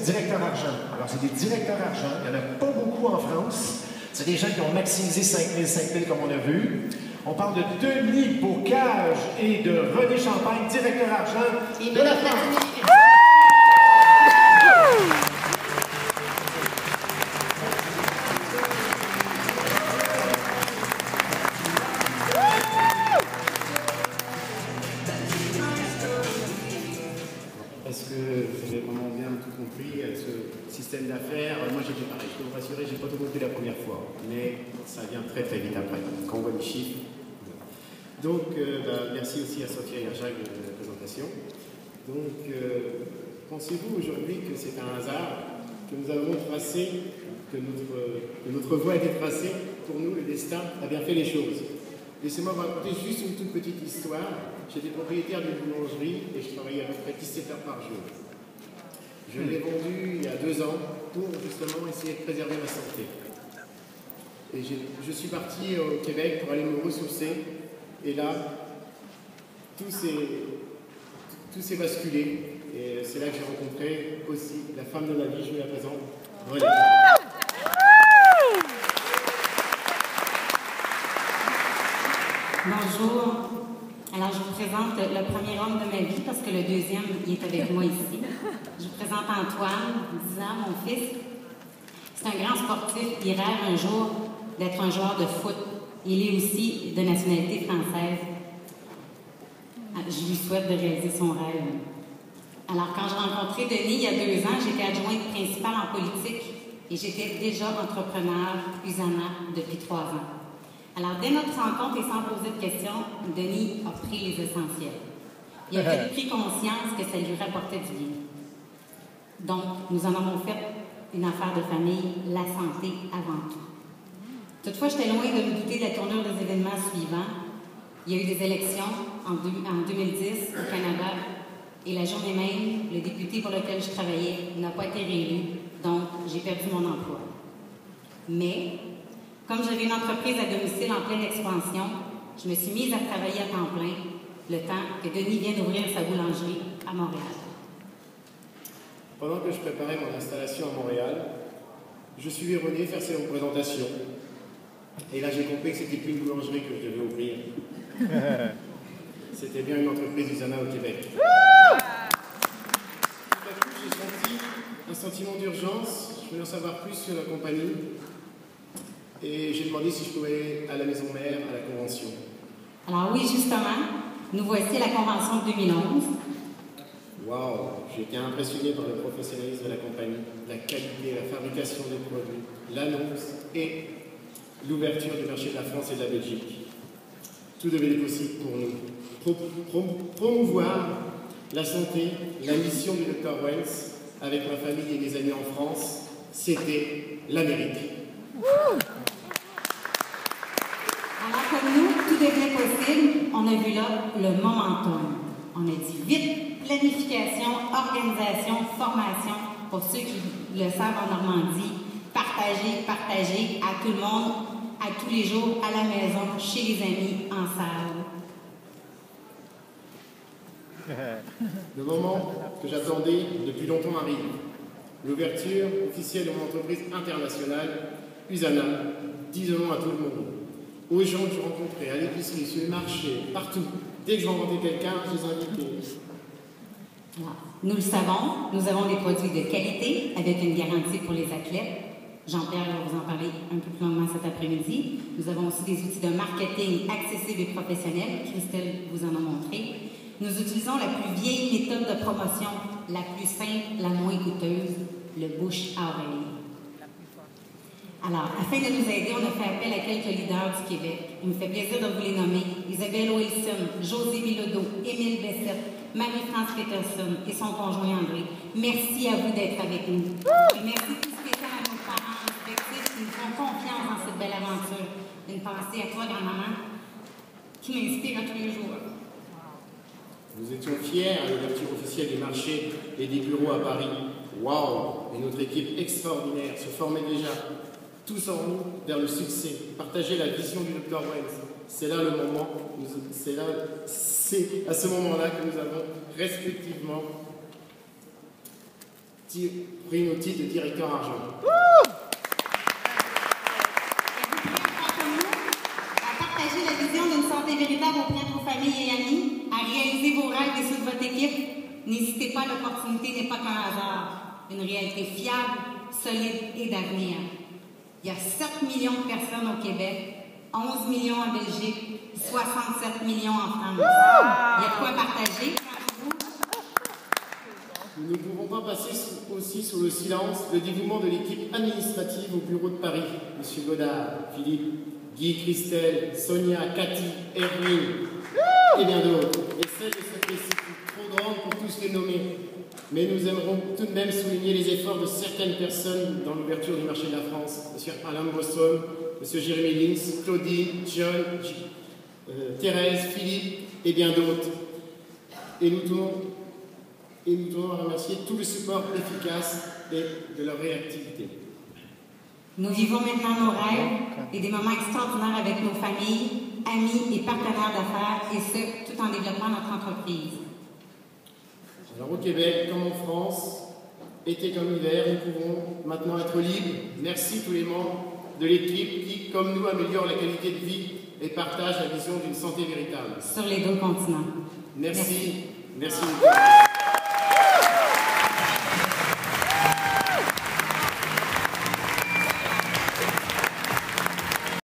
directeurs argent. Alors, c'est des directeurs argent. Il n'y en a pas beaucoup en France. C'est des gens qui ont maximisé 5 000 comme on a vu. On parle de Denis Bocage et de René Champagne, directeur argent de la France. Est-ce que vous avez vraiment bien tout compris ce système d'affaires? Moi j'étais pareil, je peux vous rassurer, j'ai pas tout compris la première fois, mais ça vient très très vite après, quand on voit les chiffres. Donc merci aussi à Sophia et à Jacques de la présentation. Donc pensez-vous aujourd'hui que c'est un hasard que nous avons tracé, que notre voie a été tracée pour nous, le destin a bien fait les choses? Laissez-moi vous raconter juste une toute petite histoire. J'étais propriétaire d'une boulangerie et je travaillais à peu près 17 heures par jour. Je l'ai vendue il y a 2 ans pour justement essayer de préserver ma santé. Et je suis parti au Québec pour aller me ressourcer. Et là, tout s'est basculé. Et c'est là que j'ai rencontré aussi la femme de ma vie, je vous la présente, René. Bonjour. Alors, je vous présente le premier homme de ma vie parce que le deuxième, il est avec moi ici. Je vous présente Antoine, 10 ans, mon fils. C'est un grand sportif. Il rêve un jour d'être un joueur de foot. Il est aussi de nationalité française. Je lui souhaite de réaliser son rêve. Alors, quand j'ai rencontré Denis il y a 2 ans, j'étais adjointe principale en politique et j'étais déjà entrepreneur USANA depuis 3 ans. Alors, dès notre rencontre et sans poser de questions, Denis a pris les essentiels. Il a vite pris conscience que ça lui rapportait du bien. Donc, nous en avons fait une affaire de famille, la santé avant tout. Toutefois, j'étais loin de me douter de la tournure des événements suivants. Il y a eu des élections en 2010 au Canada et la journée même, le député pour lequel je travaillais n'a pas été réélu, donc j'ai perdu mon emploi. Mais, comme j'avais une entreprise à domicile en pleine expansion, je me suis mise à travailler à temps plein le temps que Denis vienne d'ouvrir sa boulangerie à Montréal. Pendant que je préparais mon installation à Montréal, je suivais René faire ses représentations. Et là, j'ai compris que c'était plus une boulangerie que je devais ouvrir. C'était bien une entreprise USANA au Québec. Tout à coup, j'ai senti un sentiment d'urgence. Je voulais en savoir plus sur la compagnie. Et j'ai demandé si je pouvais aller à la maison mère, à la convention. Alors oui, justement, nous voici à la convention de 2011. Waouh, j'ai été impressionné par le professionnalisme de la compagnie, la qualité, la fabrication des produits, l'annonce et l'ouverture du marché de la France et de la Belgique. Tout devenait possible pour nous. Promouvoir la santé, la mission du Dr Wells avec ma famille et mes amis en France, c'était l'Amérique. Alors comme nous, tout devient possible, on a vu là le momentum. On a dit vite, planification, organisation, formation, pour ceux qui le savent en Normandie, partager à tout le monde, à tous les jours, à la maison, chez les amis, en salle. Le moment que j'attendais depuis longtemps arrive. L'ouverture officielle de mon entreprise internationale, USANA, disons à tout le monde, aux gens que je rencontrais, à l'épicerie, sur le marché, partout. Dès que je rencontrais quelqu'un, je les invitais. Nous le savons, nous avons des produits de qualité avec une garantie pour les athlètes. Jean-Pierre va vous en parler un peu plus longuement cet après-midi. Nous avons aussi des outils de marketing accessibles et professionnels. Christelle vous en a montré. Nous utilisons la plus vieille méthode de promotion, la plus simple, la moins coûteuse, le bouche à oreille. Alors, afin de nous aider, on a fait appel à quelques leaders du Québec. Il me fait plaisir de vous les nommer. Isabelle Wilson, José Bilodeau, Émile Bessette, Marie-France Peterson et son conjoint André. Merci à vous d'être avec nous. Et merci tout spécial à nos parents respectifs qui nous font confiance dans cette belle aventure. Une pensée à toi, grand-maman, qui m'inspire à tous les jours. Nous étions fiers à l'ouverture officielle des marchés et des bureaux à Paris. Waouh! Et notre équipe extraordinaire se formait déjà, tous en nous, vers le succès. Partager la vision du Dr Wells. C'est là le moment, c'est à ce moment-là que nous avons respectivement pris au titre de directeur argent. À partager la vision d'une santé véritable auprès de vos familles et amis, à réaliser vos rêves et ceux de votre équipe, n'hésitez pas, l'opportunité n'est pas qu'un hasard, une réalité fiable, solide et d'avenir. Il y a 7 millions de personnes au Québec, 11 millions en Belgique, 67 millions en France. Il y a de quoi partager. Nous ne pouvons pas passer aussi sous le silence le dévouement de l'équipe administrative au bureau de Paris. Monsieur Godard, Philippe, Guy, Christelle, Sonia, Cathy, Erwin et bien d'autres. Et celle de cette liste trop grande pour tous les nommer. Mais nous aimerons tout de même souligner les efforts de certaines personnes dans l'ouverture du marché de la France. Monsieur Alain Bostrom, Monsieur Jérémy Lins, Claudine, John, Thérèse, Philippe et bien d'autres. Et nous tenons à remercier tout le support efficace et de leur réactivité. Nous vivons maintenant nos rêves et des moments extraordinaires avec nos familles, amis et partenaires d'affaires, et ce, tout en développant notre entreprise. Alors au Québec, comme en France, été comme hiver, nous pouvons maintenant être libres. Merci tous les membres de l'équipe qui, comme nous, améliorent la qualité de vie et partagent la vision d'une santé véritable. Sur les 2 continents. Merci. Merci.